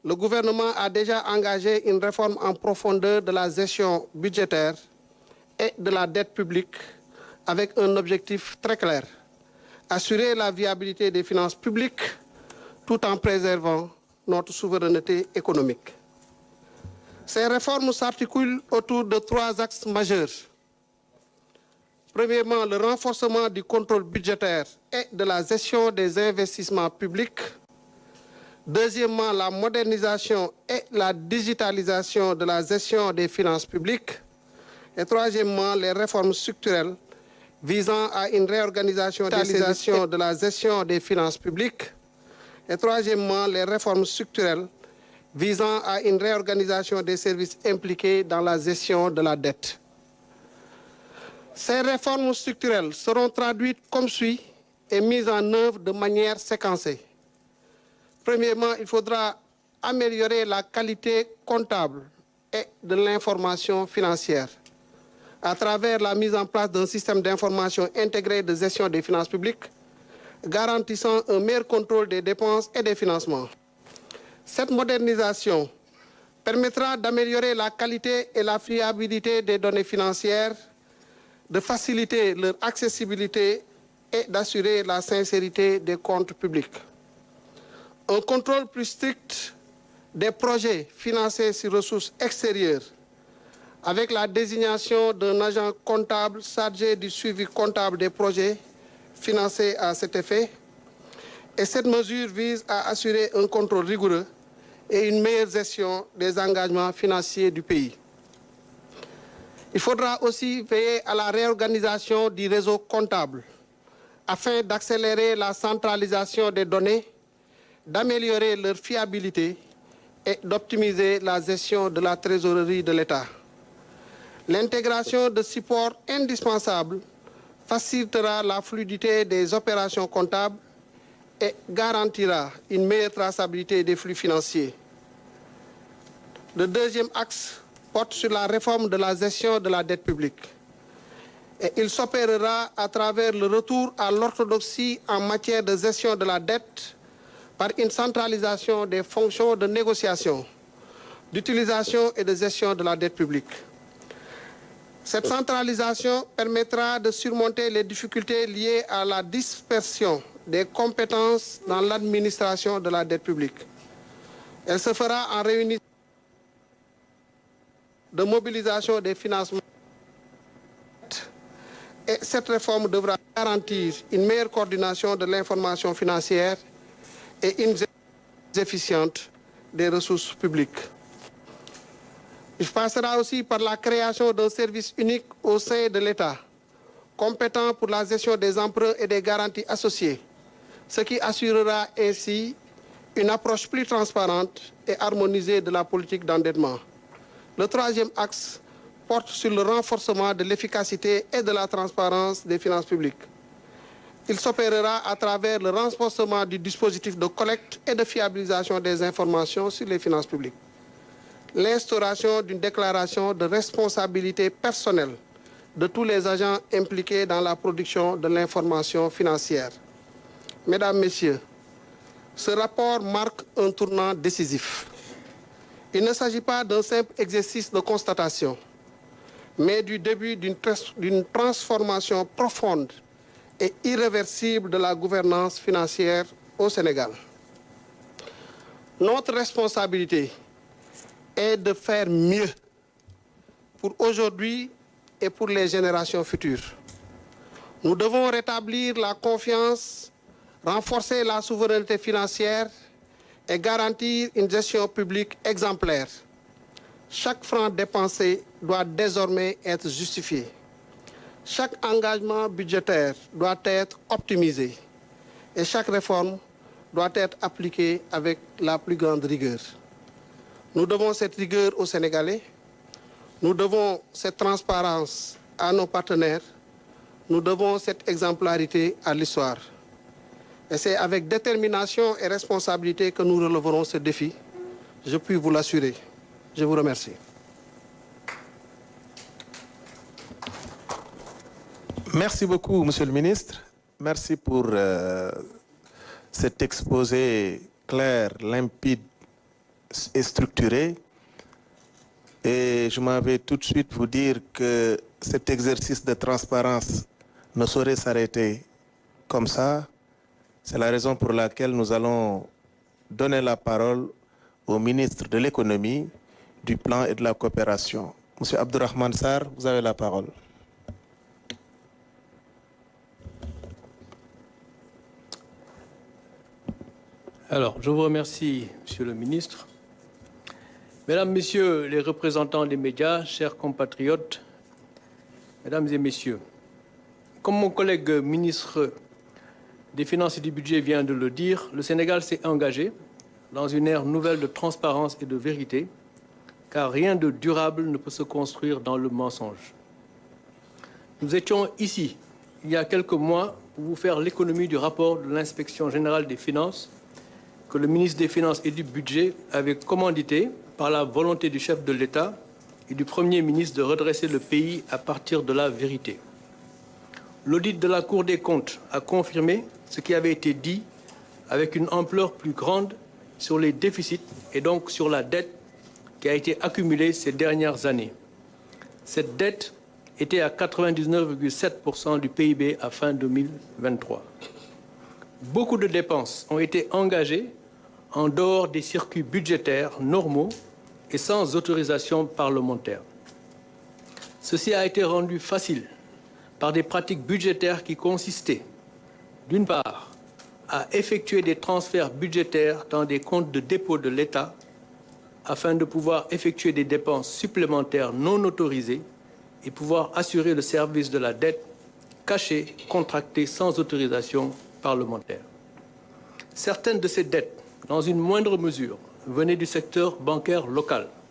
le gouvernement a déjà engagé une réforme en profondeur de la gestion budgétaire et de la dette publique avec un objectif très clair: assurer la viabilité des finances publiques tout en préservant notre souveraineté économique. Ces réformes s'articulent autour de 3 axes majeurs. Premièrement, le renforcement du contrôle budgétaire et de la gestion des investissements publics. Deuxièmement, la modernisation et la digitalisation de la gestion des finances publiques. Et troisièmement, les réformes structurelles visant à une réorganisation de la gestion des finances publiques. Et troisièmement, les réformes structurelles visant à une réorganisation des services impliqués dans la gestion de la dette. Ces réformes structurelles seront traduites comme suit et mises en œuvre de manière séquencée. Premièrement, il faudra améliorer la qualité comptable et de l'information financière à travers la mise en place d'un système d'information intégré de gestion des finances publiques, garantissant un meilleur contrôle des dépenses et des financements. Cette modernisation permettra d'améliorer la qualité et la fiabilité des données financières, de faciliter leur accessibilité et d'assurer la sincérité des comptes publics. Un contrôle plus strict des projets financés sur ressources extérieures, avec la désignation d'un agent comptable chargé du suivi comptable des projets financés à cet effet. Et cette mesure vise à assurer un contrôle rigoureux et une meilleure gestion des engagements financiers du pays. Il faudra aussi veiller à la réorganisation du réseau comptable afin d'accélérer la centralisation des données, d'améliorer leur fiabilité et d'optimiser la gestion de la trésorerie de l'État. L'intégration de supports indispensables facilitera la fluidité des opérations comptables et garantira une meilleure traçabilité des flux financiers. Le deuxième axe porte sur la réforme de la gestion de la dette publique. Et il s'opérera à travers le retour à l'orthodoxie en matière de gestion de la dette par une centralisation des fonctions de négociation, d'utilisation et de gestion de la dette publique. Cette centralisation permettra de surmonter les difficultés liées à la dispersion des compétences dans l'administration de la dette publique. Elle se fera en réunissant de mobilisation des financements. Et cette réforme devra garantir une meilleure coordination de l'information financière et une gestion efficiente des ressources publiques. Il passera aussi par la création d'un service unique au sein de l'État, compétent pour la gestion des emprunts et des garanties associées, ce qui assurera ainsi une approche plus transparente et harmonisée de la politique d'endettement. Le troisième axe porte sur le renforcement de l'efficacité et de la transparence des finances publiques. Il s'opérera à travers le renforcement du dispositif de collecte et de fiabilisation des informations sur les finances publiques. L'instauration d'une déclaration de responsabilité personnelle de tous les agents impliqués dans la production de l'information financière. Mesdames, Messieurs, ce rapport marque un tournant décisif. Il ne s'agit pas d'un simple exercice de constatation, mais du début d'une transformation profonde et irréversible de la gouvernance financière au Sénégal. Notre responsabilité est de faire mieux pour aujourd'hui et pour les générations futures. Nous devons rétablir la confiance, renforcer la souveraineté financière et garantir une gestion publique exemplaire. Chaque franc dépensé doit désormais être justifié. Chaque engagement budgétaire doit être optimisé et chaque réforme doit être appliquée avec la plus grande rigueur. Nous devons cette rigueur aux Sénégalais, nous devons cette transparence à nos partenaires, nous devons cette exemplarité à l'histoire. Et c'est avec détermination et responsabilité que nous relèverons ce défi. Je puis vous l'assurer. Je vous remercie. Merci beaucoup, Monsieur le Ministre. Merci pour cet exposé clair, limpide et structuré. Et je m'en vais tout de suite vous dire que cet exercice de transparence ne saurait s'arrêter comme ça. C'est la raison pour laquelle nous allons donner la parole au ministre de l'économie, du plan et de la coopération. Monsieur Abdourahmane Sarr, vous avez la parole. Alors, je vous remercie, Monsieur le ministre. Mesdames, Messieurs les représentants des médias, chers compatriotes, Mesdames et Messieurs, comme mon collègue ministre des Finances et du Budget vient de le dire, le Sénégal s'est engagé dans une ère nouvelle de transparence et de vérité, car rien de durable ne peut se construire dans le mensonge. Nous étions ici, il y a quelques mois, pour vous faire l'économie du rapport de l'Inspection générale des finances que le ministre des Finances et du Budget avait commandité par la volonté du chef de l'État et du Premier ministre de redresser le pays à partir de la vérité. L'audit de la Cour des comptes a confirmé ce qui avait été dit avec une ampleur plus grande sur les déficits et donc sur la dette qui a été accumulée ces dernières années. Cette dette était à 99,7% du PIB à fin 2023. Beaucoup de dépenses ont été engagées en dehors des circuits budgétaires normaux et sans autorisation parlementaire. Ceci a été rendu facile par des pratiques budgétaires qui consistaient, d'une part, à effectuer des transferts budgétaires dans des comptes de dépôt de l'État afin de pouvoir effectuer des dépenses supplémentaires non autorisées et pouvoir assurer le service de la dette cachée, contractée sans autorisation parlementaire. Certaines de ces dettes, dans une moindre mesure, venaient du secteur bancaire local.